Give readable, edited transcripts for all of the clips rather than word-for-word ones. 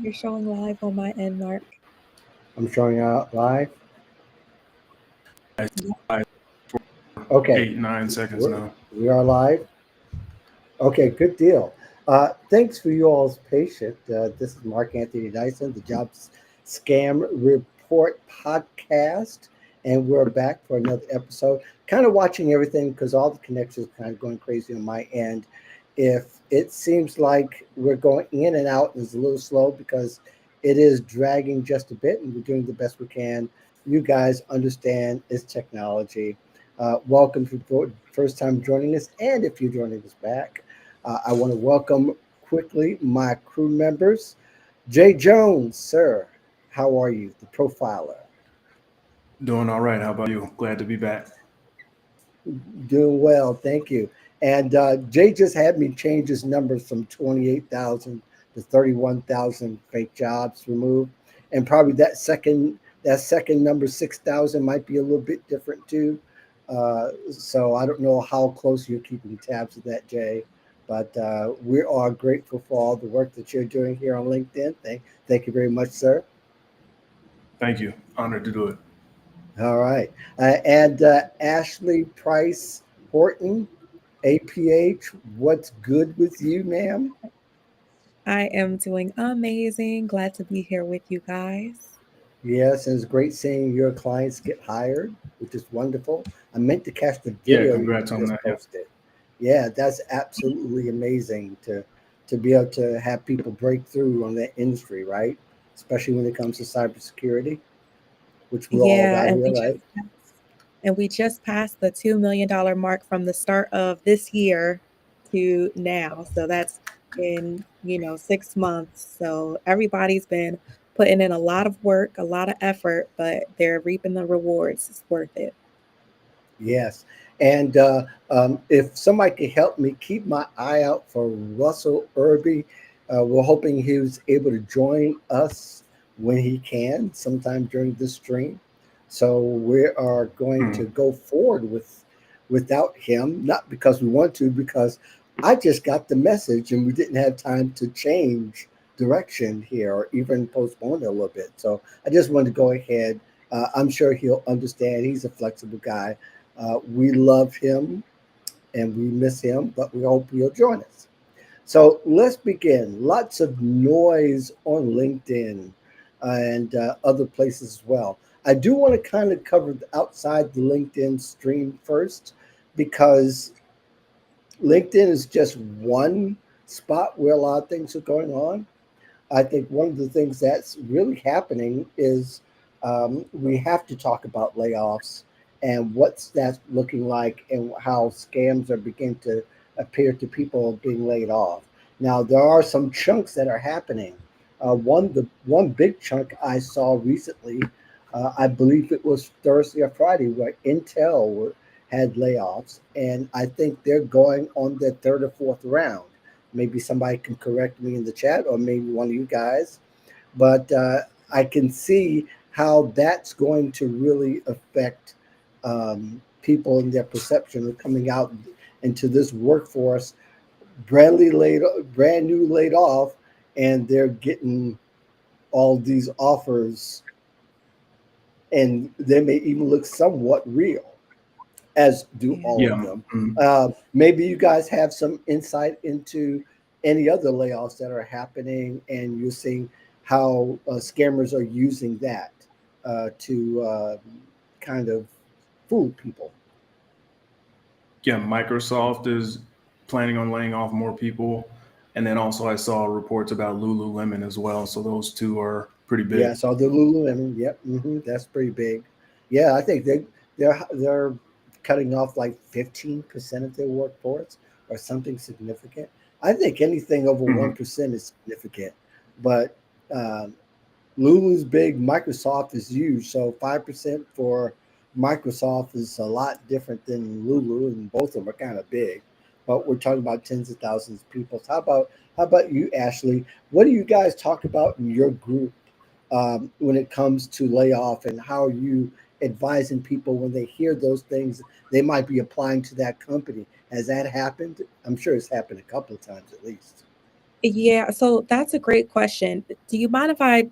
You're showing live on my end, Mark. I'm showing out live. Yeah. Okay, 8, 9 seconds we're, now. we are live. Okay, good deal. Thanks for you all's patience. This is Mark Anthony Dyson, the Jobs Scam Report podcast, and we're back for another episode. Kind of watching everything because all the connections are kind of going crazy on my end. If it seems like we're going in and out, it's a little slow because it is dragging just a bit, and we're doing the best we can. You guys understand it's technology. Welcome to the first time joining us, and if you're joining us back. I want to welcome quickly my crew members. Jay Jones, sir, how are you? The profiler. Doing all right. How about you? Glad to be back. Doing well, thank you. And Jay just had me change his numbers from 28,000 to 31,000 fake jobs removed. And probably that second number 6,000 might be a little bit different too. So I don't know how close you're keeping tabs of that, Jay. But we are grateful for all the work that you're doing here on LinkedIn. Thank you very much, sir. Thank you. Honored to do it. All right. And Ashley Price Horton, APH, what's good with you, ma'am? I am doing amazing. Glad to be here with you guys. Yes, and it's great seeing your clients get hired, which is wonderful. I meant to catch the Yeah, video you congrats on just that. Yeah. posted. Yeah, that's absolutely amazing to be able to have people break through on that industry, right? Especially when it comes to cybersecurity, which we're all Yeah, about and here, right? we just passed the $2 million mark from the start of this year to now. So that's in, 6 months. So everybody's been putting in a lot of work, a lot of effort, but they're reaping the rewards. It's worth it. Yes. And if somebody could help me keep my eye out for Russell Irby, we're hoping he was able to join us when he can, sometime during this stream. So we are going to Mhm. go forward without him, not because we want to, because I just got the message and we didn't have time to change direction here or even postpone it a little bit. So I just wanted to go ahead. I'm sure he'll understand. He's a flexible guy. We love him and we miss him, but we hope he'll join us. So let's begin. Lots of noise on LinkedIn and other places as well. I do want to kind of cover outside the LinkedIn stream first because LinkedIn is just one spot where a lot of things are going on. I think one of the things that's really happening is we have to talk about layoffs and what's that looking like and how scams are beginning to appear to people being laid off. Now there are some chunks that are happening. The one big chunk I saw recently, I believe it was Thursday or Friday, where had layoffs, and I think they're going on their third or fourth round. Maybe somebody can correct me in the chat, or maybe one of you guys. But I can see how that's going to really affect people in their perception of coming out into this workforce, brand new laid off, and they're getting all these offers, and they may even look somewhat real, as do Yeah. all of Yeah. them. Mhm. Maybe you guys have some insight into any other layoffs that are happening, and you're seeing how scammers are using that to kind of fool people. Yeah. Microsoft is planning on laying off more people. And then also, I saw reports about Lululemon as well. So those two are pretty Yeah, big. so the Lululemon, yep, that's pretty big. Yeah, I think they're cutting off like 15% of their workforce or something significant. I think anything over Mhm. 1% is significant, but um, Lulu's big, Microsoft is huge. So 5% for Microsoft is a lot different than Lulu, and both of them are kind of big. But we're talking about tens of thousands of people. So how about you, Ashley? What do you guys talk about in your group when it comes to layoff, and how are you advising people when they hear those things? They might be applying to that company. Has that happened? I'm sure it's happened a couple of times at least. Yeah, so that's a great question. Do you mind if I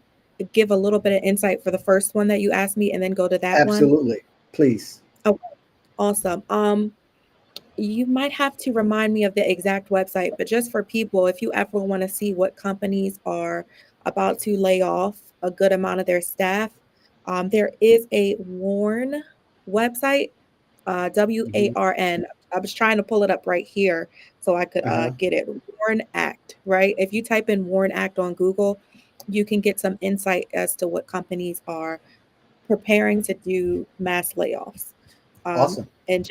give a little bit of insight for the first one that you asked me and then go to that one? Absolutely. Please. Okay, awesome. You might have to remind me of the exact website, but just for people, if you ever want to see what companies are about to lay off a good amount of their staff, there is a WARN website, Hmm. WARN. I was trying to pull it up right here so I could Uh-huh. get it. WARN Act, right? If you type in WARN Act on Google, you can get some insight as to what companies are preparing to do mass layoffs. Awesome. And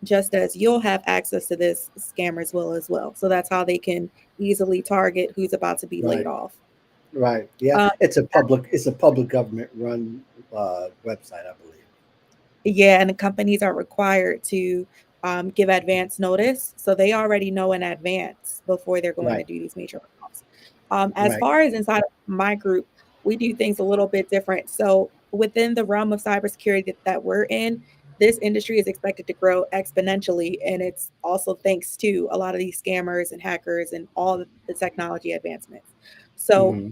just as you'll have access to this, scammers will as well. So that's how they can easily target who's about to be laid Right. off. Right. Yeah. Um, It's a public government run website, I believe. yeah, and the companies are required to give advance notice, so they already know in advance before they're going to Right. do these major layoffs. As Right. far as inside of my group, we do things a little bit different. So within the realm of cybersecurity that we're in, this industry is expected to grow exponentially, and it's also thanks to a lot of these scammers and hackers and all the technology advancements. So Hmm.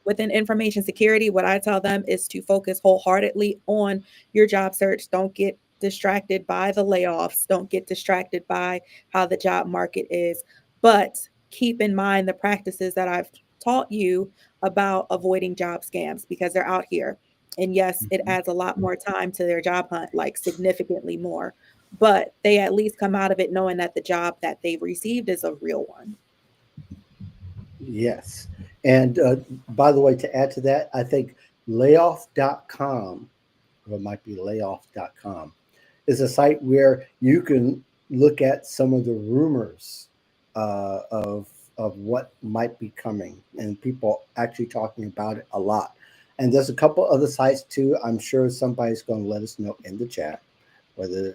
within information security, what I tell them is to focus wholeheartedly on your job search. Don't get distracted by the layoffs. Don't get distracted by how the job market is. But keep in mind the practices that I've taught you about avoiding job scams because they're out here. And yes, it Hmm. adds a lot more time to their job hunt, like significantly more. But they at least come out of it knowing that the job that they've received is a real one. Yes. And by the way, to add to that, I think layoff.com, or it might be layoff.com, is a site where you can look at some of the rumors uh, of of what might be coming, and people actually talking about it a lot. And there's a couple other sites too. I'm sure somebody's going to let us know in the chat whether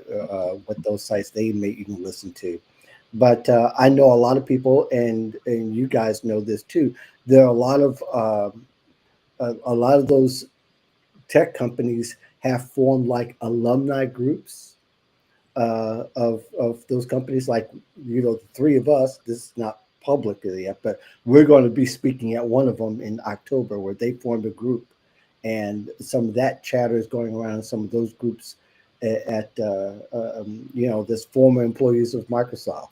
what those sites they may even listen to. But I know a lot of people, and you guys know this too. There are a lot of those tech companies have formed like alumni groups of those companies. Like the three of us. This is not public yet, but we're going to be speaking at one of them in October, where they formed a group, and some of that chatter is going around in some of those groups at this former employees of Microsoft.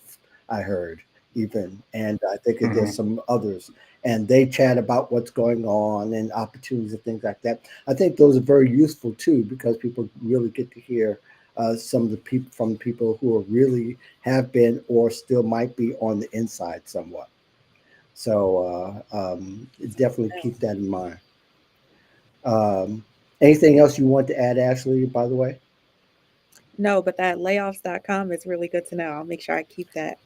I heard even, and I think that there's Hmm. some others, and they chat about what's going on and opportunities and things like that. I think those are very useful too because people really get to hear some of the people from people who are really have been or still might be on the inside somewhat. So definitely keep that in mind. Um, Anything else you want to add, Ashley? By the way. No, but that layoffs.com is really good to know. I'll make sure I keep that.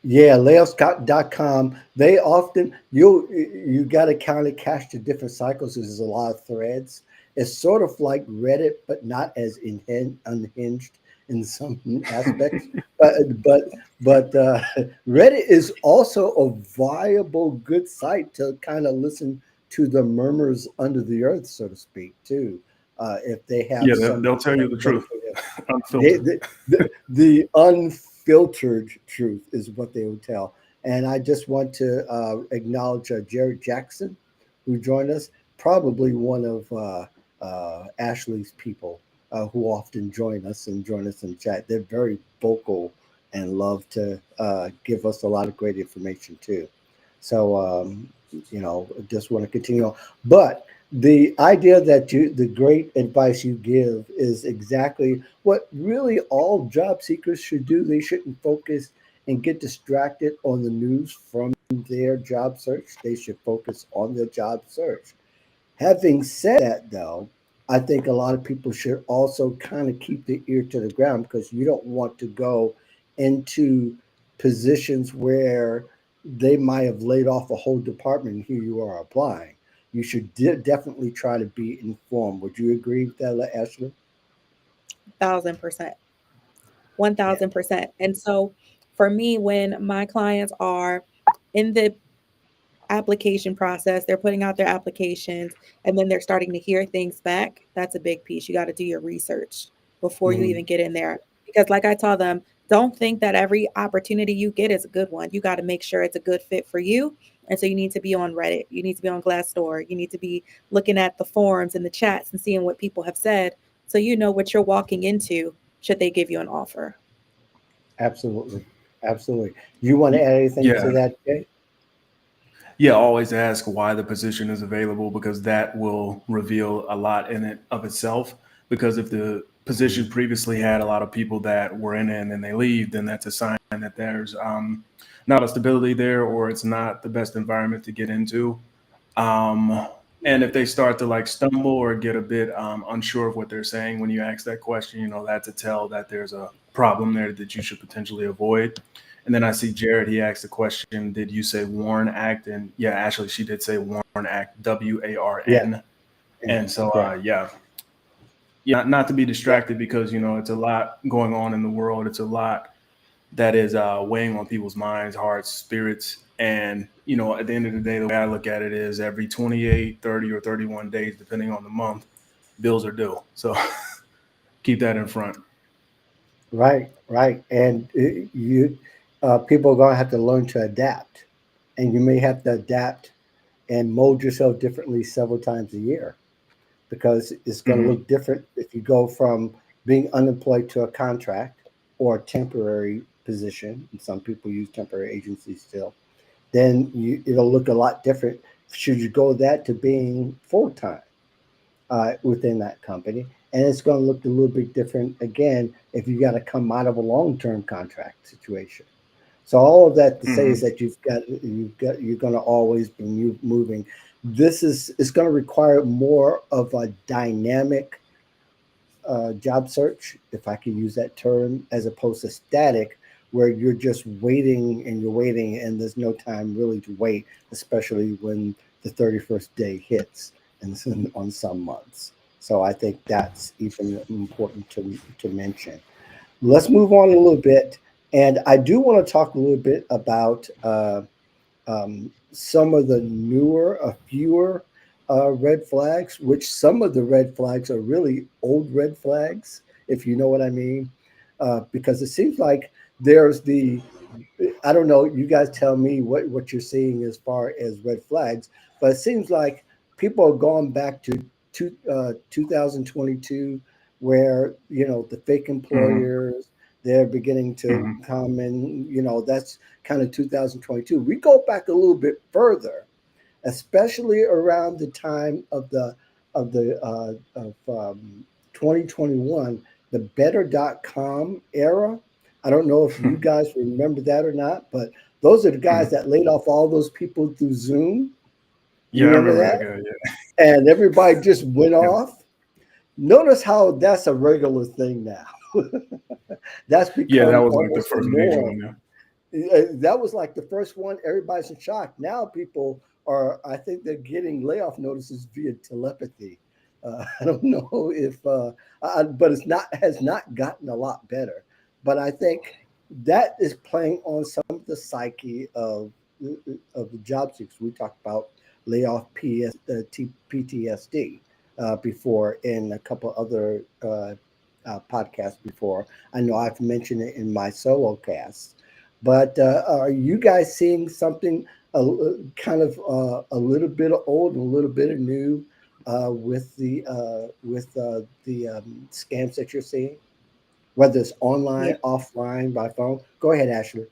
Yeah, layoffs.com. They often you got to kind of catch the different cycles. There's a lot of threads. It's sort of like Reddit, but not as unhinged in some aspects. But Reddit is also a viable, good site to kind of listen to the murmurs under the earth, so to speak, too. If they have Yeah, some they'll tell people you that the truth, dedicate they, unfiltered. the unfiltered truth is what they would tell. And I just want to acknowledge Jared Jackson, who joined us, probably one of Ashley's people who often join us in chat. They're very vocal and love to give us a lot of great information too. So, just want to continue on. But the idea that the great advice you give is exactly what really all job seekers should do. They shouldn't focus and get distracted on the news from their job search. They should focus on their job search. Having said that, though, I think a lot of people should also kind of keep their ear to the ground because you don't want to go into positions where they might have laid off a whole department and here you are applying. You should definitely try to be informed. Would you agree with that, Ashley? 1000%. Yeah. 1000%. And so for me, when my clients are in the application process, they're putting out their applications, and then they're starting to hear things back. That's a big piece. You got to do your research before you Hmm. even get in there. Because, like I tell them, don't think that every opportunity you get is a good one. You got to make sure it's a good fit for you. And so you need to be on Reddit. You need to be on Glassdoor. You need to be looking at the forums and the chats and seeing what people have said so you know what you're walking into should they give you an offer. Absolutely. Absolutely. You want to add anything to Yeah. that, Jay? Yeah, always ask why the position is available because that will reveal a lot in it of itself. Because if the Mhm. position previously had a lot of people that were in it and then they leave, then that's a sign that there's not a stability there or it's not the best environment to get into. Um, and if they start to like stumble or get a bit unsure of what they're saying when you ask that question, that's a tell that there's a problem there that you should potentially avoid. And then I see Jared, he asked the question, did you say Warren Act? And yeah, actually, she did say Warren Act, Yeah. WARN. Yeah. And so, Correct. yeah, not to be Yeah. distracted because, it's a lot going on in the world. It's a lot that is weighing on people's minds, hearts, spirits. And, at the end of the day, the way I look at it is every 28, 30, or 31 days, depending on the month, bills are due. So keep that in front. Right. Right. And people are going to have to learn to adapt. And you may have to adapt and mold yourself differently several times a year because it's going to Hmm. look different if you go from being unemployed to a contract or a temporary position. And some people use temporary agencies still. Then it'll look a lot different should you go that to being full time within that company. And it's going to look a little bit different again if you got to come out of a long term contract situation. So all of that to say is Hmm. that you're going to always be moving. This is it's going to require more of a dynamic job search, if I can use that term, as opposed to static, where you're just waiting and you're waiting and there's no time really to wait, especially when the 31st day hits and on some months. So I think that's even important to mention. Let's move on a little bit. And I do want to talk a little bit about some of the newer, fewer red flags, which some of the red flags are really old red flags, if you know what I mean. Because it seems like there's I don't know, you guys tell me what you're seeing as far as red flags, but it seems like people are going back to 2022 where, the fake Hmm. employers, they're beginning to Hmm. come in, that's kind of 2022. We go back a little bit further, especially around the time of 2021, the better.com era. I don't know if you guys remember that or not, but those are the guys that laid off all those people through Zoom. You Yeah, I remember remember that? that guy. Yeah. And everybody just went Yeah. off. Notice how that's a regular thing now. That's Yeah, that become was like the almost the first major norm. one. Yeah. That was like the first one. Everybody's in shock. Now people are, I think they're getting layoff notices via telepathy. I don't know if, but it's not has not gotten a lot better. But I think that is playing on some of the psyche of the job seekers. We talked about layoff PTSD before in a couple other podcasts before. I know I've mentioned it in my solo casts. But are you guys seeing something kind of a little bit of old and a little bit of new with the scams that you're seeing, whether it's Yeah. online, offline, by phone? Go ahead, Ashley.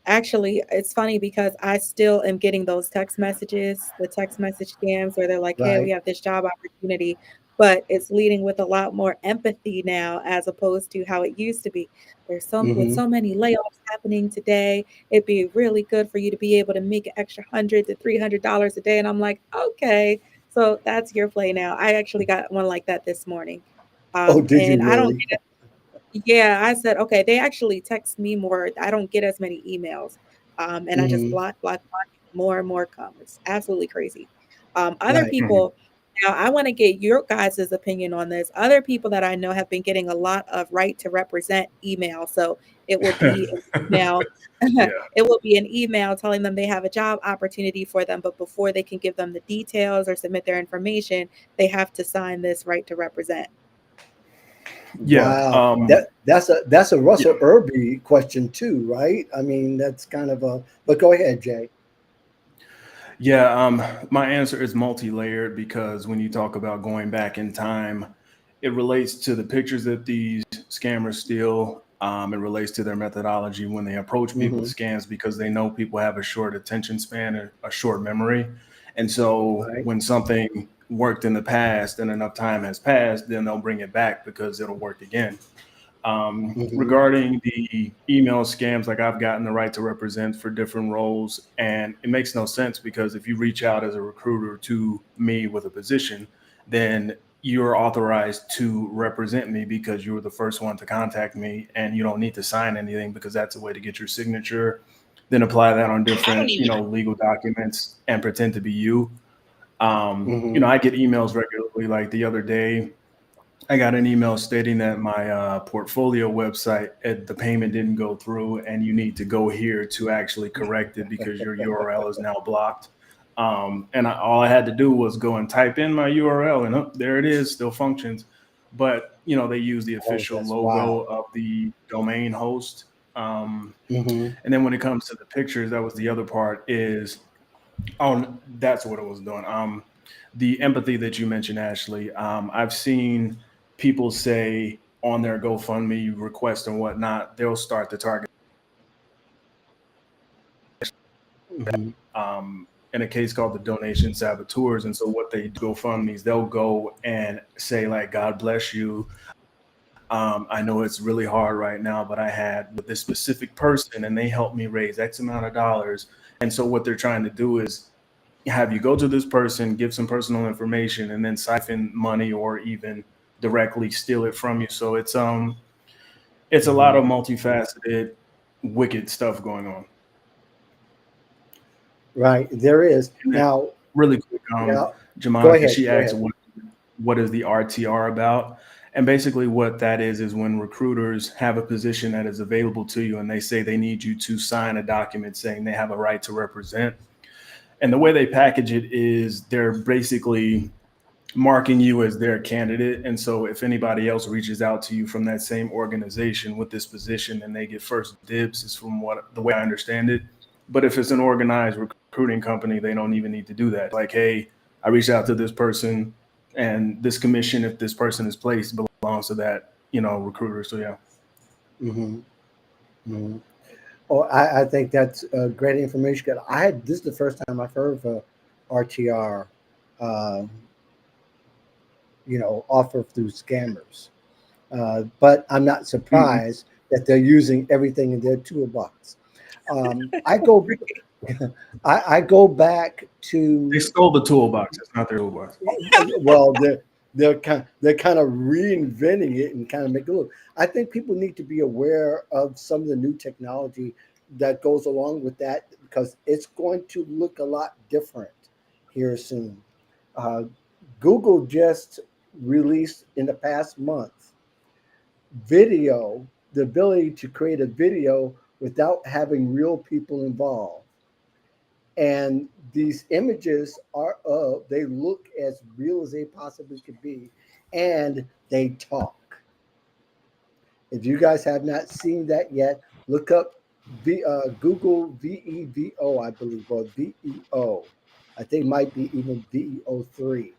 Actually, it's funny because I still am getting those text messages, the text message scams where they're like, "Hey, we Right. have this job opportunity," but it's leading with a lot more empathy now as opposed to how it used to be. There's with Mm-hmm. so many layoffs happening today, it'd be really good for you to be able to make an extra $100 to $300 a day. And I'm like, okay, so that's your play now. I actually got one like that this morning, Oh, did you and I don't. really? Yeah, I said, okay, they actually text me more. I don't get as many emails. And I just Mm-hmm. block, more and more come. It's absolutely crazy. Other Right. Hmm. people, now I want to get your guys' opinion on this. Other people that I know have been getting a lot of right to represent email. So it will be an email. Yeah. It will be an email telling them they have a job opportunity for them, but before they can give them the details or submit their information, they have to sign this right to represent. Yeah. Wow, that's a Yeah. Russell Irby question too, right? I mean, that's kind of a. But go ahead, Jay. Yeah, my answer is multi-layered because when you talk about going back in time, it relates to the pictures that these scammers steal. It relates to their methodology when they approach people with Hmm. scams because they know people have a short attention span, a short memory. And so Right. when something worked in the past and enough time has passed, then they'll bring it back because it'll work again. Hmm. Regarding the email scams, like I've gotten the right to represent for different roles, and it makes no sense because if you reach out as a recruiter to me with a position, then you're authorized to represent me because you were the first one to contact me, and you don't need to sign anything because that's a way to get your signature. Then apply that on different, legal documents and pretend to be you. Hmm. I get emails regularly. Like the other day, I got an email stating that my portfolio website, the payment didn't go through, and you need to go here to actually correct it because your URL is now blocked. All I had to do was go and type in my URL, and there it is, still functions. But they use the Oh, official that's logo wild. of the domain host. Hmm. And then when it comes to the pictures, that was the other part. Oh, that's what it was doing. The empathy that you mentioned, Ashley. I've seen people say on their GoFundMe request and whatnot, they'll start to target. Hmm. In a case called the donation saboteurs, and so what they do GoFundMe's, they'll go and say like, "God bless you. I know it's really hard right now, but I had with this specific person, and they helped me raise X amount of dollars." And so what they're trying to do is have you go to this person, give some personal information, and then siphon money or even directly steal it from you. So it's a lot Hmm. of multifaceted, wicked stuff going on. Right. There is And then now. really quick, Yeah. Go Jamonica, ahead. she Go asked ahead. what is the RTR about? And basically what that is when recruiters have a position that is available to you and they say they need you to sign a document saying they have a right to represent. And the way they package it is they're basically marking you as their candidate. And so if anybody else reaches out to you from that same organization with this position, then they get first dibs, is from what the way I understand it. But if it's an organized recruiting company, they don't even need to do that. Like, hey, I reached out to this person and this commission, if this person is placed, belongs to that, recruiter. So yeah. Hmm. Hmm. Oh, I think that's great information. 'Cause this is the first time I've heard of a RTR, uh, offer through scammers. But I'm not Mhm. surprised that they're using everything in their toolbox. I go, I go back They to. stole the toolbox. It's not their toolbox. Well, they're kind of reinventing it and kind of make it look. I think people need to be aware of some of the new technology that goes along with that because it's going to look a lot different here soon. Uh, Google just released in the past month video, the ability to create a video without having real people involved. And these images they look as real as they possibly could be, and they talk. If you guys have not seen that yet, look up Google VEVO, I believe, or VEO. I think it might be even VEO3.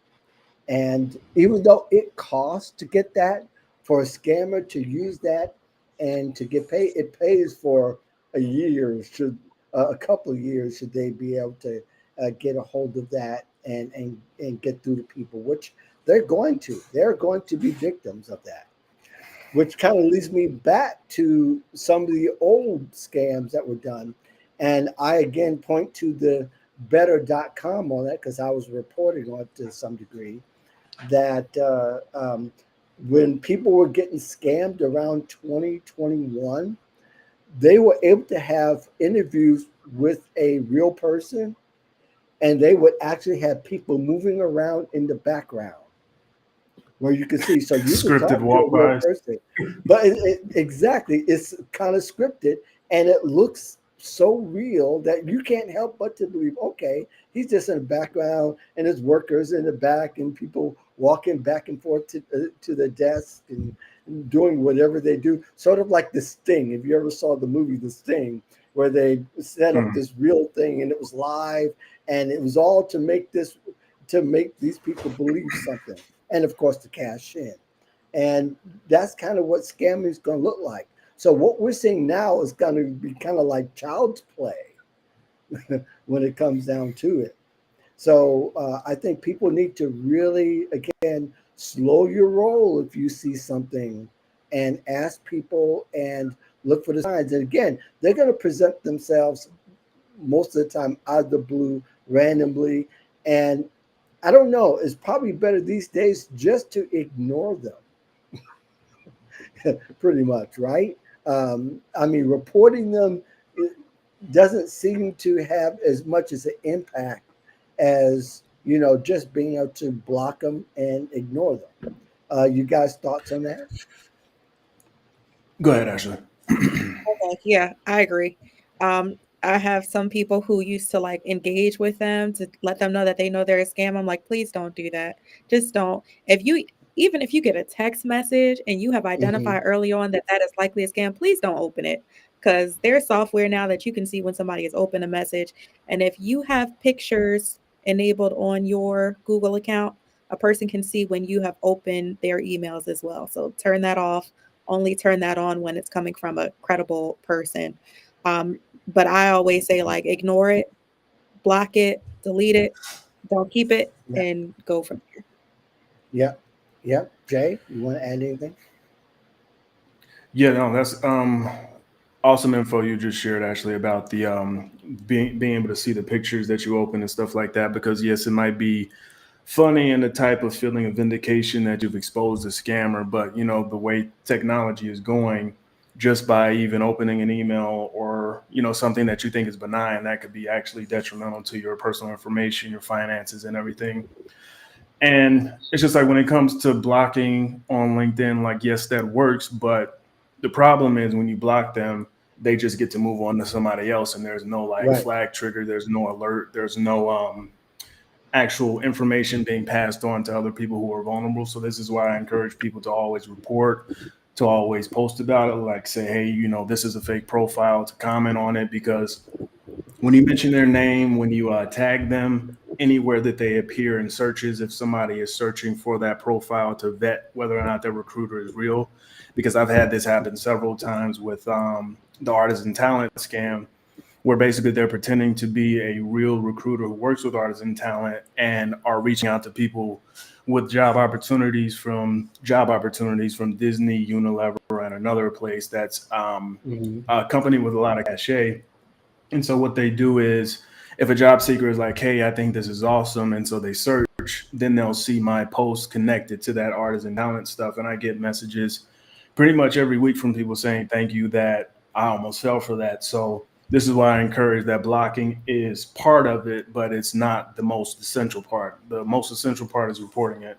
And even though it costs to get that, for a scammer to use that and to get paid, it pays for a year, a couple of years, should they be able to get a hold of that and get through to people, which they're going to. They're going to be victims of that, which kind of leads me back to some of the old scams that were done. And I again point to the better.com on that because I was reporting on it to some degree that when people were getting scammed around 2021, they were able to have interviews with a real person, and they would actually have people moving around in the background where you can see. So you can Scripted talk to a real walk-bys. person, but exactly, it's kind of scripted, and it looks so real that you can't help but to believe, okay, he's just in the background, and his workers in the back, and people walking back and forth to the desk, and doing whatever they do, sort of like The Sting. If you ever saw the movie The Sting, where they set up Mm. this real thing and it was live, and it was all to make these people believe something, and of course to cash in. And that's kind of what scamming is going to look like. So what we're seeing now is going to be kind of like child's play when it comes down to it. So I think people need to really, again, slow your roll if you see something, and ask people and look for the signs. And again, they're going to present themselves most of the time out of the blue, randomly. And I don't know, it's probably better these days just to ignore them. Pretty much, right? I mean, reporting them doesn't seem to have as much as an impact as, just being able to block them and ignore them. You guys thoughts on that? Go ahead, Ashley. Okay, yeah, I agree. I have some people who used to like engage with them to let them know that they know they're a scam. I'm like, please don't do that. Just don't. Even if you get a text message and you have Hmm. identified early on that that is likely a scam, please don't open it, because there's software now that you can see when somebody has opened a message. And if you have pictures enabled on your Google account, a person can see when you have opened their emails as well. So turn that off. Only turn that on when it's coming from a credible person. But I always say, like, ignore it, block it, delete it, don't keep it, Yeah, and go from there. yeah, yeah. Jay, you want to add anything? Yeah, no, that's awesome info you just shared, Ashley, about the being able to see the pictures that you open and stuff like that. Because yes, it might be funny and the type of feeling of vindication that you've exposed a scammer, but the way technology is going, just by even opening an email or something that you think is benign, that could be actually detrimental to your personal information, your finances, and everything. And it's just like when it comes to blocking on LinkedIn, like, yes, that works. But the problem is when you block them, they just get to move on to somebody else. And there's no like Right. flag trigger, there's no alert, there's no actual information being passed on to other people who are vulnerable. So this is why I encourage people to always report, to always post about it, like say, hey, this is a fake profile, to comment on it, because when you mention their name, when you tag them anywhere that they appear in searches, if somebody is searching for that profile to vet whether or not their recruiter is real, because I've had this happen several times with the artisan talent scam, where basically they're pretending to be a real recruiter who works with artisan talent and are reaching out to people with job opportunities from Disney, Unilever, and another place that's Hmm. a company with a lot of cachet. And so what they do is, if a job seeker is like, hey, I think this is awesome, and so they search, then they'll see my post connected to that artisan talent stuff. And I get messages pretty much every week from people saying, thank you, that I almost fell for that. So this is why I encourage that blocking is part of it, but it's not the most essential part. The most essential part is reporting it.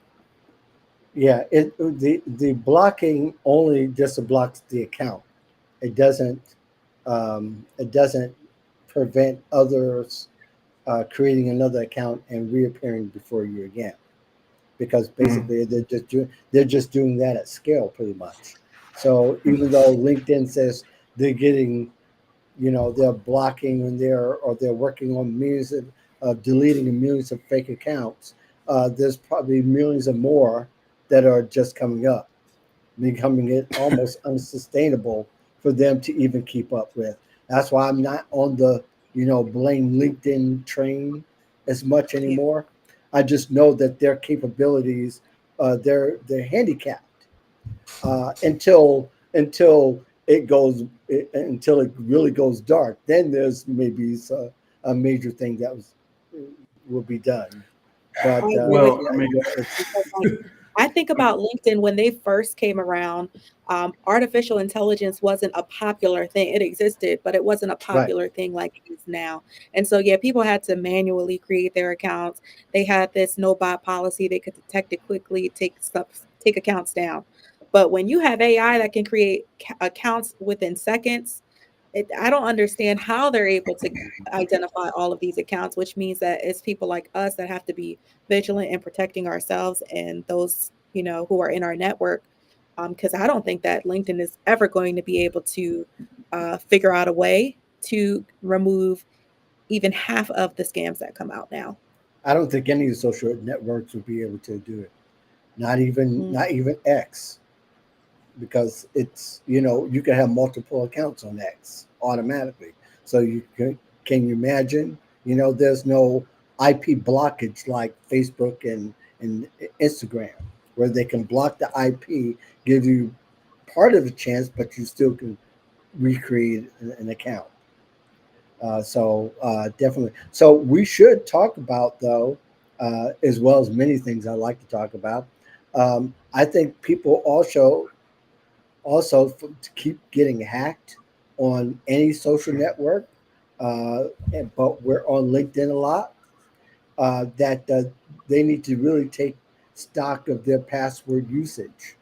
Yeah. The blocking only just blocks the account. It doesn't prevent others creating another account and reappearing before you again, because Mhm. basically they're just doing that at scale pretty much. So even though LinkedIn says they're getting, they're blocking and they're working on millions of deleting millions of fake accounts, there's probably millions of more that are just coming up, becoming it almost unsustainable for them to even keep up with. That's why I'm not on the blame LinkedIn train as much Yeah. anymore. I just know that their capabilities, they're handicapped until it really goes dark. Then there's maybe a major thing that will be done. I But agree with Well, you. I mean, it's Because, like, I think about LinkedIn when they first came around. Artificial intelligence wasn't a popular thing. It existed, but it wasn't a right. popular thing like it is now. And so, yeah, people had to manually create their accounts. They had this no bot policy. They could detect it quickly, take accounts down. But when you have AI that can create accounts within seconds, I don't understand how they're able to identify all of these accounts, which means that it's people like us that have to be vigilant in protecting ourselves and those, who are in our network. because I don't think that LinkedIn is ever going to be able to figure out a way to remove even half of the scams that come out now. I don't think any of the social networks would be able to do it. Mm. Not even X, because it's, you can have multiple accounts on X automatically. So can you imagine? There's no IP blockage like Facebook and Instagram, where they can block the IP, give you part of a chance, but you still can recreate an account. Definitely. So we should talk about, though, as well as many things I like to talk about. I think people to keep getting hacked on any social network, but we're on LinkedIn a lot. That they need to really take stock of their password usage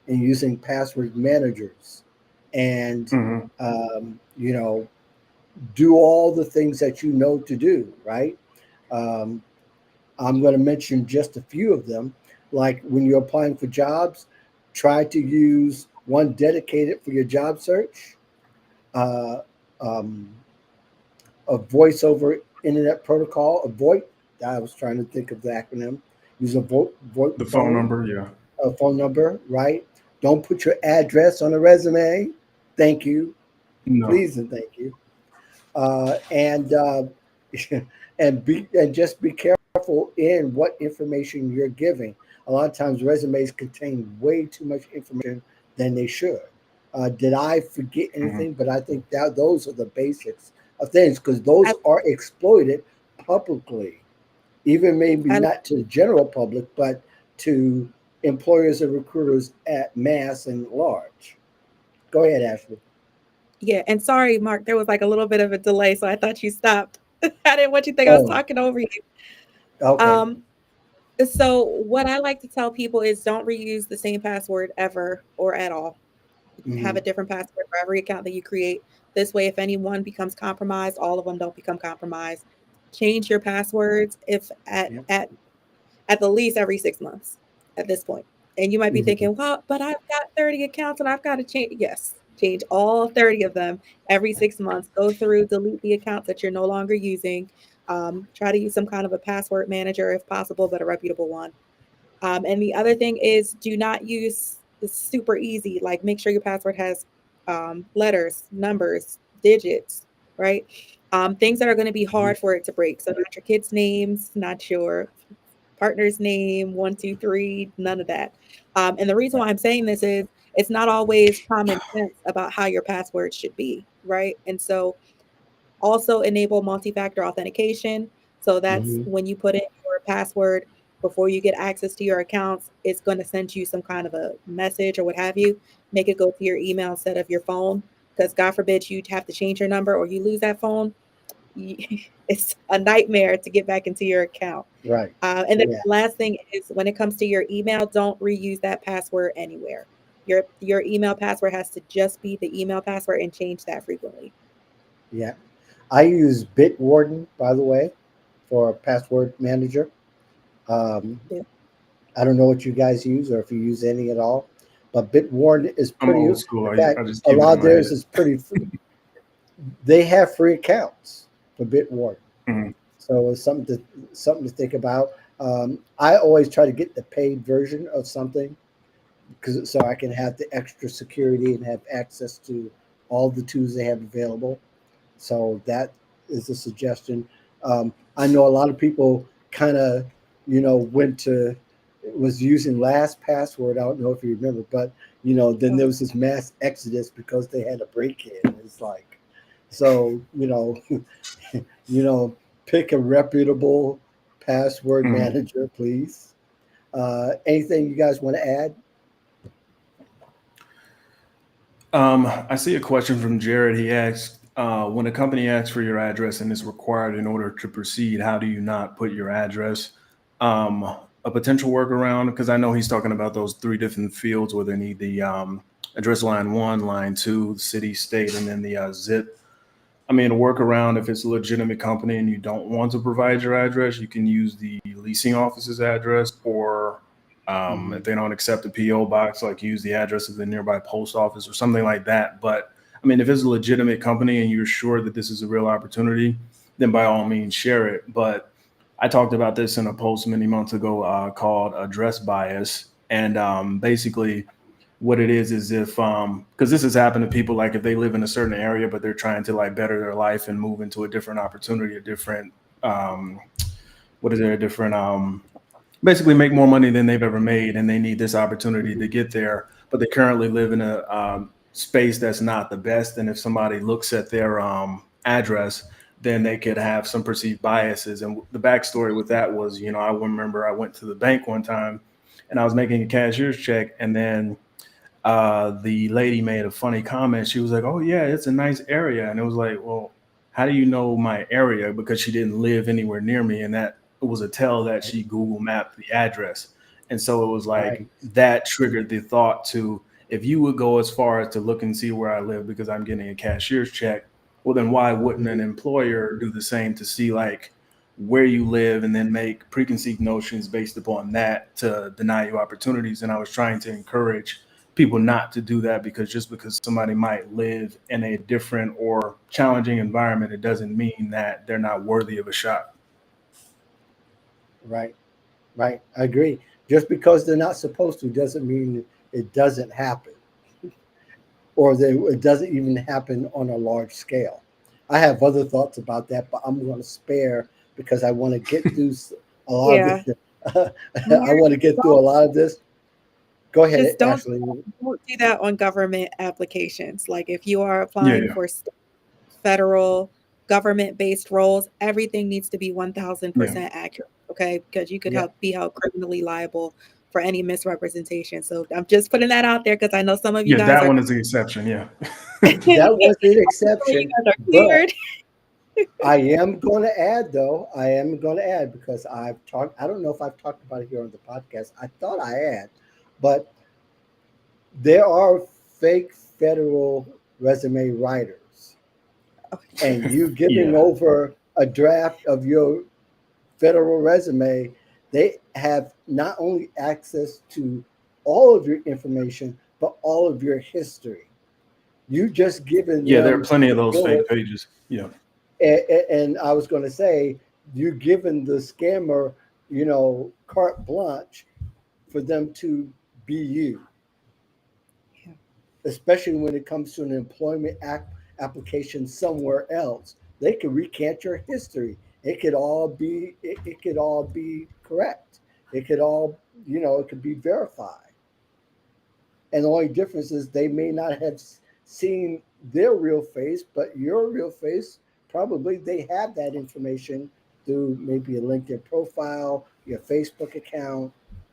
and using password managers, and Mhm. you know, do all the things that you know to do, right? Um, I'm going to mention just a few of them. Like when you're applying for jobs, try to use one dedicated for your job search, uh, um, a voice over internet protocol, a VoIP. I was trying to think of the acronym. Use a VoIP The phone phone, number, yeah. a phone number, right? Don't put your address on a resume. Thank you, No. please, and thank you. And and just be careful in what information you're giving. A lot of times resumes contain way too much information than they should. Did I forget Mhm. anything? But I think that those are the basics of things, because those I, are exploited publicly, even maybe I not to the general public, but to employers and recruiters at mass and large. Go ahead, Ashley. Yeah, and sorry, Mark, there was like a little bit of a delay, so I thought you stopped. I didn't want you to think I was Oh, talking over you. okay. Um, so what I like to tell people is don't reuse the same password ever or at all. Have Hmm. a different password for every account that you create. This way, if anyone becomes compromised, all of them don't become compromised. Change your passwords if Yeah. at the least every 6 months at this point. And you might be Hmm. thinking, well, but I've got 30 accounts and I've got to change. Yes, change all 30 of them every 6 months. Go through, delete the accounts that you're no longer using. Try to use some kind of a password manager if possible, but a reputable one. And the other thing is do not use the super easy, like make sure your password has letters, numbers, digits, right? Things that are going to be Hmm. hard for it to break. So, not your kids' names, not your partner's name, 1, 2, 3, none of that. And the reason why I'm saying this is it's not always common sense about how your password should be, right? And so also enable multi-factor authentication. So that's Hmm. when you put in your password before you get access to your accounts, it's going to send you some kind of a message or what have you. Make it go to your email instead of your phone. Because God forbid you have to change your number or you lose that phone, it's a nightmare to get back into your account. Right. And then Yeah. the last thing is when it comes to your email, don't reuse that password anywhere. Your email password has to just be the email password and change that frequently. Yeah. I use Bitwarden, by the way, for a password manager. Um, Yeah. I don't know what you guys use or if you use any at all, but Bitwarden is I'm pretty. old In school. I fact, just a keep it lot in of my theirs head. is pretty free. They have free accounts for Bitwarden, Mhm. so it's something to think about. I always try to get the paid version of something, because so I can have the extra security and have access to all the tools they have available. So that is a suggestion. I know a lot of people kind of, went to was using last password. I don't know if you remember, but then there Oh, was this mass exodus because they had a break in. It's like, so you know, pick a reputable password Mhm. manager, please. Anything you guys want to add? I see a question from Jared. He asks, when a company asks for your address and is required in order to proceed, how do you not put your address? Um, a potential workaround, because I know he's talking about those three different fields where they need the address line one, line two, city, state, and then the zip. I mean, a workaround, if it's a legitimate company and you don't want to provide your address, you can use the leasing office's address or If they don't accept a PO box, like use the address of the nearby post office or something like that. But I mean, if it's a legitimate company and you're sure that this is a real opportunity, then by all means share it. But I talked about this in a post many months ago called address bias. And basically, what it is if because this has happened to people, like if they live in a certain area but they're trying to like better their life and move into a different opportunity, a different what is there a different basically make more money than they've ever made, and they need this opportunity to get there, but they currently live in a space that's not the best. And if somebody looks at their address, then they could have some perceived biases. And the backstory with that was, I remember I went to the bank one time and I was making a cashier's check, and then the lady made a funny comment. She was like, "Oh yeah, it's a nice area," and it was like, "Well, how do you know my area?" Because she didn't live anywhere near me, and that was a tell that she Google mapped the address. And so it was like Right. that triggered the thought to, if you would go as far as to look and see where I live because I'm getting a cashier's check, well then why wouldn't an Mhm. employer do the same to see like where you live and then make preconceived notions based upon that to deny you opportunities? And I was trying to encourage people not to do that, because just because somebody might live in a different or challenging environment, it doesn't mean that they're not worthy of a shot. Right. Right. I agree. Just because they're not supposed to doesn't mean it doesn't happen, or that it doesn't even happen on a large scale. I have other thoughts about that, but I'm going to spare because I want to get through a lot of Yeah. this. I More, want to get through a don't lot of this. Go ahead, just Ashley. don't do that on government applications. Like if you are Yeah, applying yeah, for federal government-based roles, everything needs to be yeah. 1000% accurate, okay? Because you could Yeah, be held criminally liable for any misrepresentation. So I'm just putting that out there because I know some of you Yeah, guys that are one is the exception. Yeah. that was an some of you exception, guys are but cleared. I am going to add, though, I am going to add because I've talked, I don't know if I've talked about it here on the podcast. I thought I had, but there are fake federal resume writers, and you giving Yeah. over a draft of your federal resume, they have not only access to all of your information, but all of your history. You just given Yeah, there are them plenty of those your, fake pages. Yeah. and I was going to say, you given the scammer, carte blanche for them to be you, especially when it comes to an employment application somewhere else. They could recant your history. It could all be correct. It could all, it could be verified. And the only difference is they may not have seen their real face, but your real face, probably they have that information through maybe a LinkedIn profile, your Facebook account,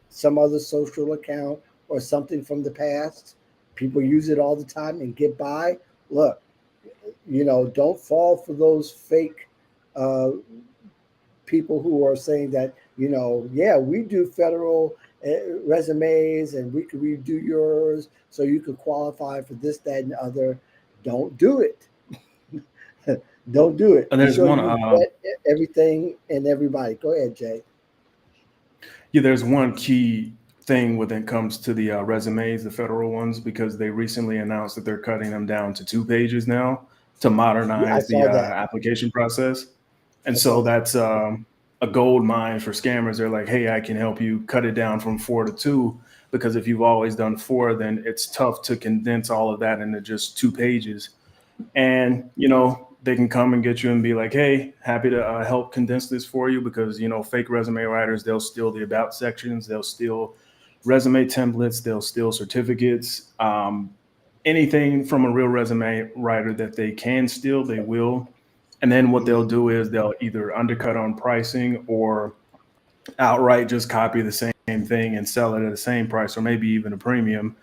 some other social account, or something from the past. People use it all the time and get by. Look, don't fall for those fake uh, people who are saying that, yeah, we do federal resumes and we could redo yours so you could qualify for this, that, and the other. Don't do it. Don't do it. And Be there's sure one you vet everything and everybody. Go ahead, Jay. yeah, there's one key thing when it comes to the resumes, the federal ones, because they recently announced that they're cutting them down to 2 pages now to Yeah, I modernize the saw that. application process. And I saw so that. that's a gold mine for scammers. They're like, hey, I can help you cut it down from 4 to 2. Because if you've always done 4, then it's tough to condense all of that into just 2 pages. And they can come and get you and be like, hey, happy to help condense this for you, because fake resume writers, they'll steal the about sections, they'll steal resume templates, they'll steal certificates, anything from a real resume writer that they can steal, they will. And then what they'll Mhm. do is they'll either undercut on pricing or outright just copy the same thing and sell it at the same price or maybe even a premium.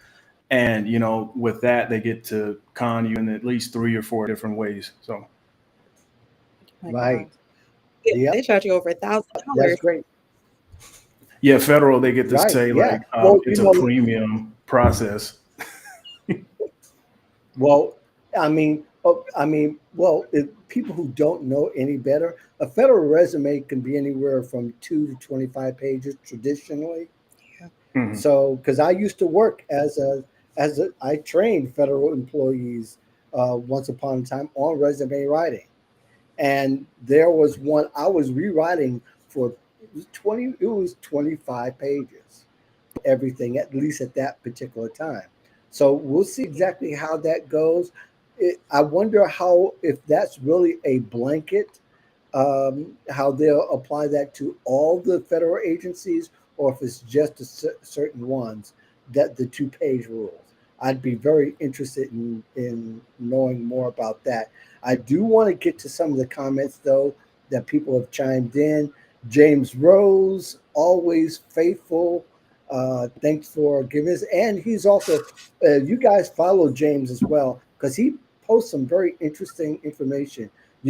And with that, they get to con you in at least 3 or 4 different ways. So My Right. God. They Yep. charge you over That's $1,000. great. yeah, federal, they get to Right. say Yeah. like Well, it's a premium process. Well, well, if people who don't know any better, a federal resume can be anywhere from 2 to 25 pages traditionally. Mhm. So, because I used to work I trained federal employees once upon a time on resume writing, and there was one I was rewriting for it was 25 pages, everything, at least at that particular time. So we'll see exactly how that goes. I wonder how, if that's really a blanket, how they'll apply that to all the federal agencies, or if it's just the certain ones, that the 2-page rules. I'd be very interested in knowing more about that. I do want to get to some of the comments, though, that people have chimed in. James Rose, always faithful. Thanks for giving us. And he's also, you guys follow James as well, because he posts some very interesting information. Did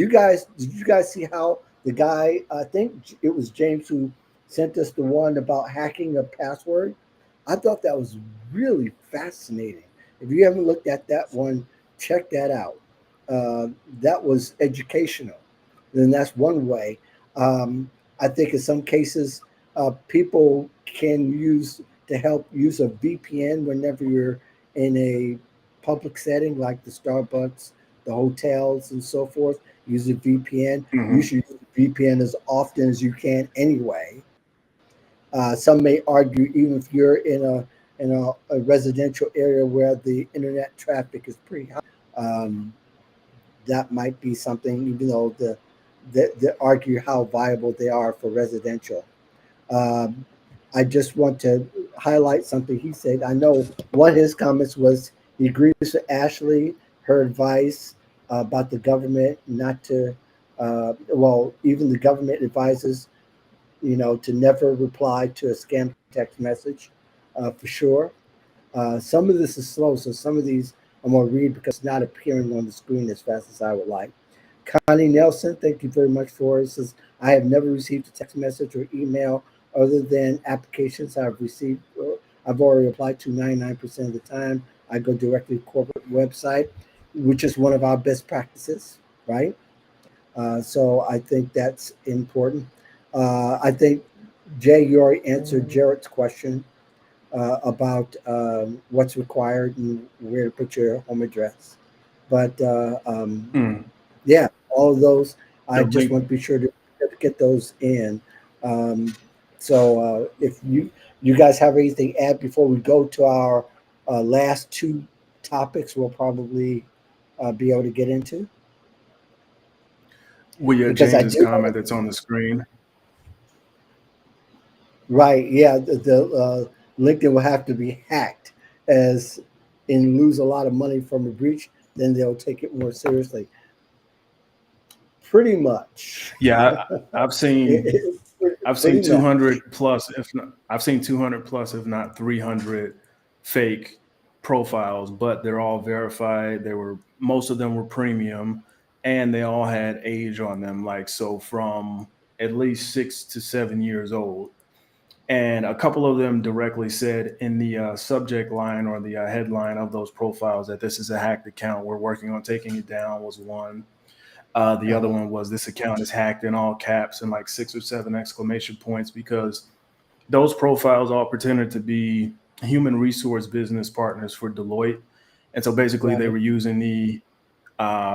you guys see how the guy, I think it was James, who sent us the one about hacking a password? I thought that was really fascinating. If you haven't looked at that one, check that out. That was educational. Then that's one way. Um, I think in some cases, people can use a VPN whenever you're in a public setting like the Starbucks, the hotels, and so forth. Use a VPN. You Mhm. should use a VPN as often as you can anyway. Some may argue, even if you're in a residential area where the internet traffic is pretty high, um, that might be something. Even though they argue how viable they are for residential. Um, I just want to highlight something he said. I know one of his comments was he agrees with Ashley, her advice about the government not to, even the government advises, to never reply to a scam text message, for sure. Some of this is slow, so some of these I'm going to read because it's not appearing on the screen as fast as I would like. Connie Nelson, thank you very much for it. Says, I have never received a text message or email other than applications I've received. I've already applied to 99% of the time. I go directly to corporate website, which is one of our best practices, right? So I think that's important. I think, Jay, you already answered Jarrett's question about what's required and where to put your home address. But Mm. yeah, all of those, The I just link. want to be sure to get those in. Um, so if you guys have anything to add before we go to our last two topics, we'll probably be able to get into, Well, yeah, because I James's do. comment that's on the screen. Right. Yeah. The LinkedIn will have to be hacked as and lose a lot of money from a breach. Then they'll take it more seriously. Pretty much. Yeah, I've seen I've seen Pretty much. 200 plus, if not, I've seen 200 plus, if not 300 fake profiles, but they're all verified. Most of them were premium, and they all had age on them, like so from at least 6 to 7 years old. And a couple of them directly said in the subject line or the headline of those profiles that this is a hacked account. We're working on taking it down, was one. The other Uh-huh. one was this account is hacked in all caps and like 6 or 7 exclamation points, because those profiles all pretended to be human resource business partners for Deloitte. And so basically they Right. were using the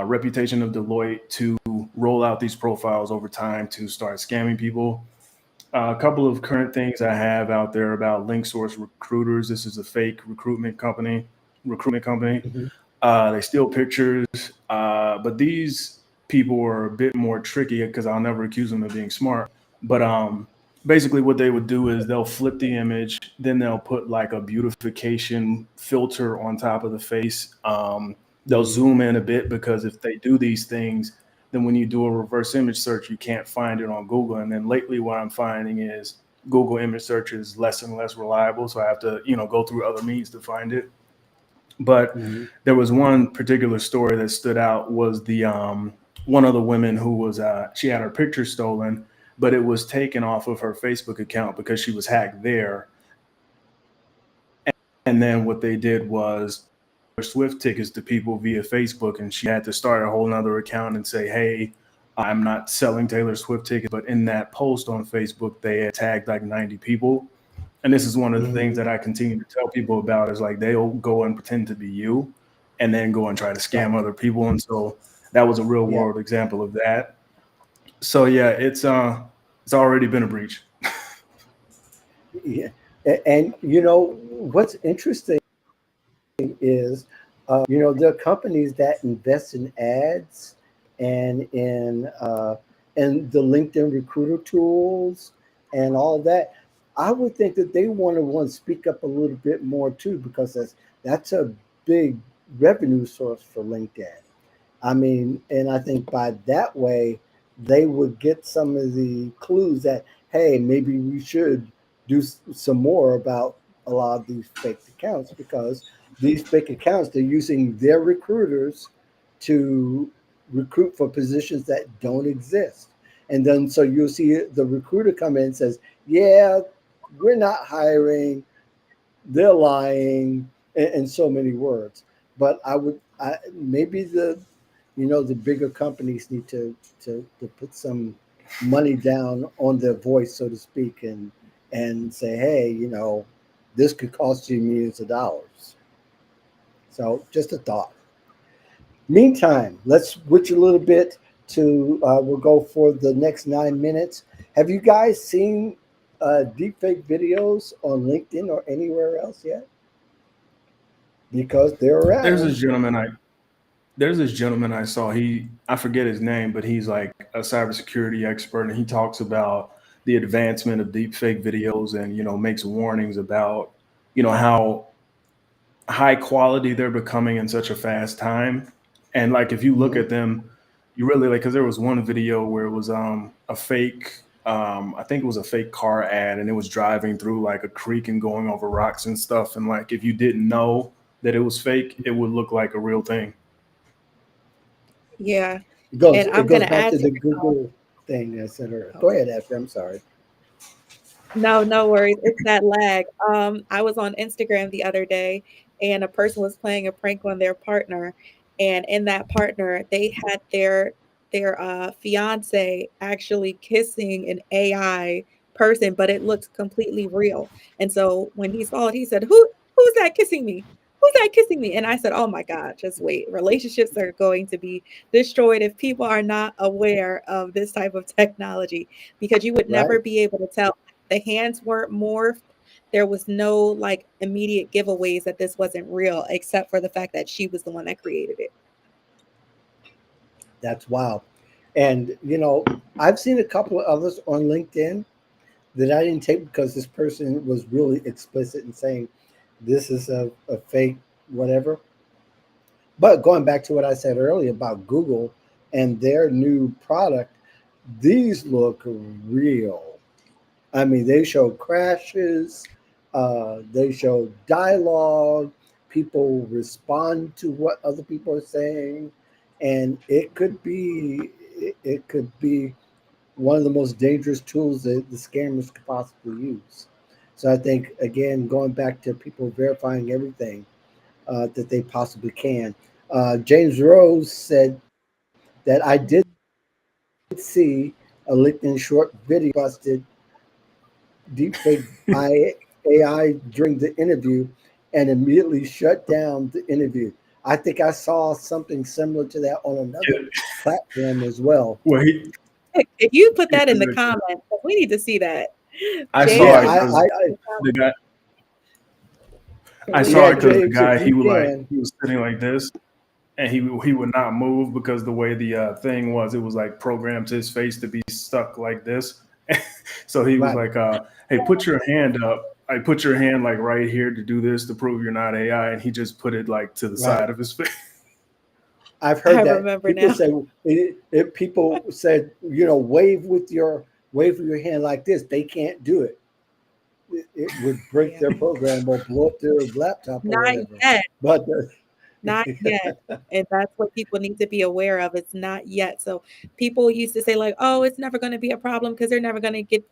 reputation of Deloitte to roll out these profiles over time to start scamming people. A couple of current things I have out there about link source recruiters. This is a fake recruitment company. Recruitment company. Hmm. They steal pictures, but these people are a bit more tricky because I'll never accuse them of being smart. But basically, what they would do is they'll flip the image, then they'll put like a beautification filter on top of the face. They'll Hmm. zoom in a bit because if they do these things, then when you do a reverse image search, you can't find it on Google. And then lately, what I'm finding is Google image search is less and less reliable, so I have to go through other means to find it. But Hmm. there was one particular story that stood out was the one of the women who was she had her picture stolen, but it was taken off of her Facebook account because she was hacked there. And then what they did was Swift tickets to people via Facebook, and she had to start a whole nother account and say, "Hey, I'm not selling Taylor Swift tickets." But in that post on Facebook, they had tagged like 90 people. And this is one of the things that Mhm. I continue to tell people about is like they'll go and pretend to be you and then go and try to Right. scam other people. And so that was a real Yeah. world example of that. So yeah, it's already been a breach. Yeah. And you know what's interesting is, there are companies that invest in ads and in the LinkedIn recruiter tools and all that. I would think that they want to speak up a little bit more too, because that's a big revenue source for LinkedIn. I mean, and I think by that way, they would get some of the clues that, hey, maybe we should do some more about a lot of these fake accounts, because these fake accounts, they're using their recruiters to recruit for positions that don't exist. And then so you'll see the recruiter come in and says, yeah, we're not hiring, they're lying, in so many words. But maybe the bigger companies need to put some money down on their voice, so to speak, and say, hey, this could cost you millions of dollars. So just a thought. Meantime, let's switch a little bit to we'll go for the next 9 minutes. Have you guys seen deepfake videos on LinkedIn or anywhere else yet? Because they're There's this around. gentleman I there's this gentleman I saw. I forget his name, but he's like a cybersecurity expert, and he talks about the advancement of deepfake videos, and makes warnings about how high quality they're becoming in such a fast time. And like if you look Mhm. at them, you really like, because there was one video where it was a fake I think it was a fake car ad, and it was driving through like a creek and going over rocks and stuff, and like if you didn't know that it was fake, it would look like a real thing. Yeah. It goes And it I'm going goes to back add to to the your Google thing I said earlier. Go thought. ahead, Ashley. I'm sorry. No, no worries. It's that lag. I was on Instagram the other day and a person was playing a prank on their partner. And in that partner, they had their fiance actually kissing an AI person, but it looked completely real. And so when he saw it, he said, who's that kissing me? Who's that kissing me? And I said, oh my God, just wait. Relationships are going to be destroyed if people are not aware of this type of technology, because you would never Right. be able to tell. The hands weren't morphed. There was no like immediate giveaways that this wasn't real, except for the fact that she was the one that created it. That's wild. And I've seen a couple of others on LinkedIn that I didn't take, because this person was really explicit in saying this is a fake whatever. But going back to what I said earlier about Google and their new product, these look real. I mean, they show crashes, they show dialogue, people respond to what other people are saying, and it could be one of the most dangerous tools that the scammers could possibly use. So I think, again, going back to people verifying everything that they possibly can. James Rose said that I did see a LinkedIn short video busted deepfake by AI during the interview and immediately shut down the interview. I think I saw something similar to that on another Yeah. platform as well. Well, If you put he that in the comments, we need to see that. I James, saw Yeah, it put that because I in the the comments guy so I we saw yeah, it can because look. the James, if guy, you can. he was sitting like this, and he would not move because the way the thing was, it was like programmed to his face to be stuck like this. So he was Right, like, "Hey, put your hand up. I put your hand like right here to do this to prove you're not AI," and he just put it like to the right. side of his face. I've I heard that remember people now. say, if people said, wave with your hand like this, they can't do it. It would break Yeah. their program or blow up their laptop or Not whatever. yet. But Not yet. And that's what people need to be aware of. It's not yet. So people used to say, like, oh, it's never going to be a problem because they're never going to get,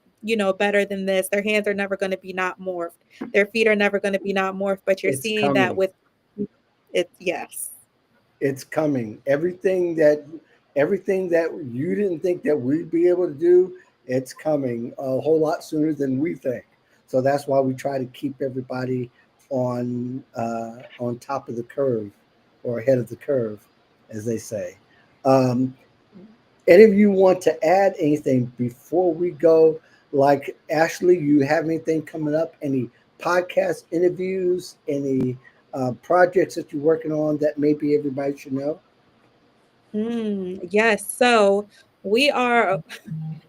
better than this. Their hands are never going to be not morphed. Their feet are never going to be not morphed. But you're it's seeing that coming. with it. Yes. It's coming. Everything that you didn't think that we'd be able to do, it's coming a whole lot sooner than we think. So that's why we try to keep everybody on top of the curve or ahead of the curve, as they say. Um, any of you want to add anything before we go? Like Ashley, you have anything coming up? Any podcast interviews? Any projects that you're working on that maybe everybody should know? Yes. So we are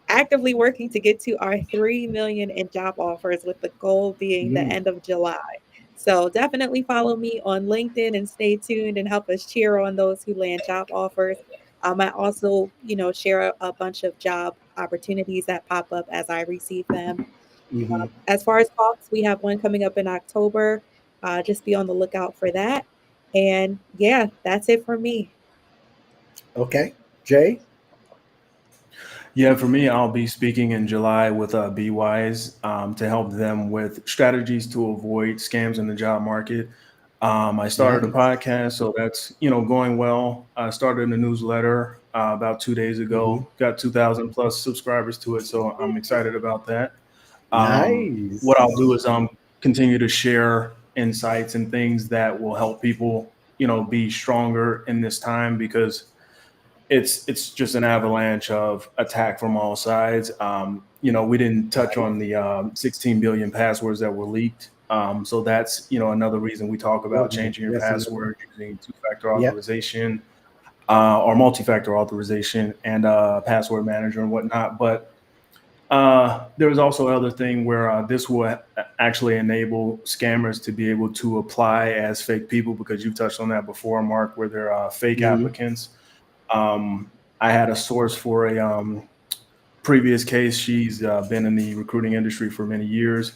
actively working to get to our 3 million in job offers with the goal being the Mm, end of July. So definitely follow me on LinkedIn and stay tuned and help us cheer on those who land job offers. I also, share a bunch of job opportunities that pop up as I receive them. hmm. As far as talks, we have one coming up in October. Just be on the lookout for that. And yeah, that's it for me. Okay, Jay. Yeah, for me, I'll be speaking in July with BWise to help them with strategies to avoid scams in the job market. I started a Nice. podcast, so that's going well. I started a newsletter about 2 days Hmm. ago. Got 2,000 plus subscribers to it, so I'm excited about that. What I'll do Nice. is continue to share insights and things that will help people, be stronger in this time because it's just an avalanche of attack from all sides. We didn't touch Right. on the 16 billion passwords that were leaked. So that's another reason we talk about Oh, changing your yes, another. password using two-factor Yep. authorization or multi-factor authorization and password manager and whatnot. But there was also another thing where this will actually enable scammers to be able to apply as fake people because you've touched on that before, Mark, where they're fake Hmm. applicants. I had a source for a previous case. She's been in the recruiting industry for many years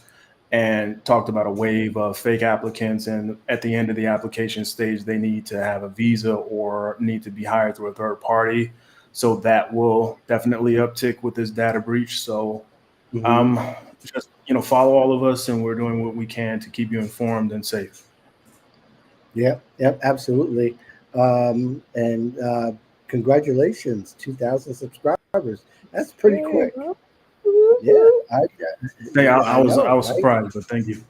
and talked about a wave of fake applicants. And at the end of the application stage, they need to have a visa or need to be hired through a third party. So that will definitely uptick with this data breach. So Hmm. um, just follow all of us, and we're doing what we can to keep you informed and safe. Yep. Yep. Absolutely. And congratulations, 2,000 subscribers. That's pretty Yay, quick. bro. Yeah. Hey, I I was I know, was right? surprised, but thank you.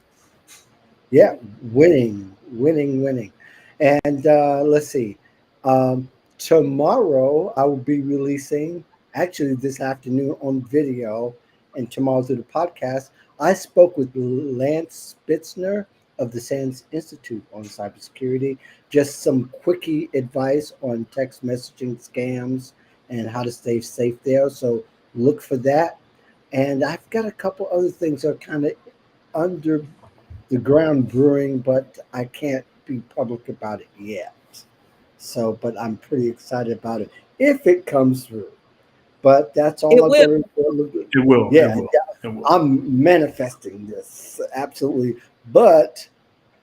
Yeah. Winning, winning, winning. And let's see. Um, tomorrow I will be releasing, actually this afternoon on video, and tomorrow through the podcast. I spoke with Lance Spitzner of the SANS Institute on cybersecurity. Just some quickie advice on text messaging scams and how to stay safe there. So look for that. And I've got a couple other things that are kind of under the ground brewing, but I can't be public about it yet. So, but I'm pretty excited about it if it comes through. But that's all It I'm will. going to. It will. It Yeah, will. It will. I'm manifesting this absolutely. But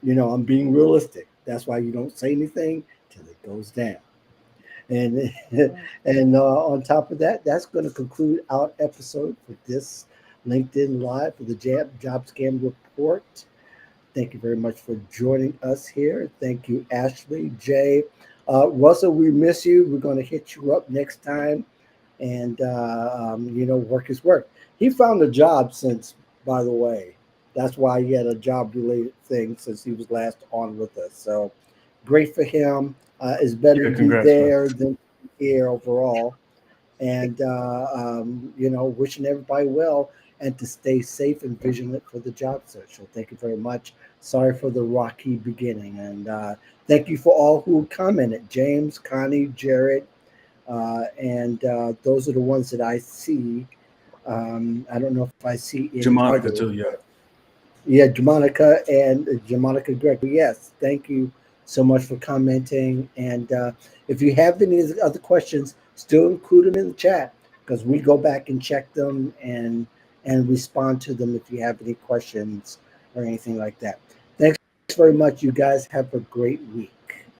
I'm being realistic. That's why you don't say anything till it goes down. And and on top of that, that's going to conclude our episode for this LinkedIn Live for the Job Scam Report. Thank you very much for joining us here. Thank you, Ashley, Jay. Russell, we miss you. We're going to hit you up next time. And, work is work. He found a job since, by the way. That's why he had a job related thing since he was last on with us. So great for him. It's better Yeah, to be congrats, man. there than here overall. And, wishing everybody well and to stay safe and vigilant for the job search. So thank you very much. Sorry for the rocky beginning. And thank you for all who commented: James, Connie, Jared. And those are the ones that I see. I don't know if I see any Jamonica others. too. Yeah. Yeah, Jamonica and Jamonica Greg. Yes, thank you so much for commenting. And if you have any other questions, still include them in the chat because we go back and check them and respond to them if you have any questions or anything like that. Thanks very much. You guys have a great week.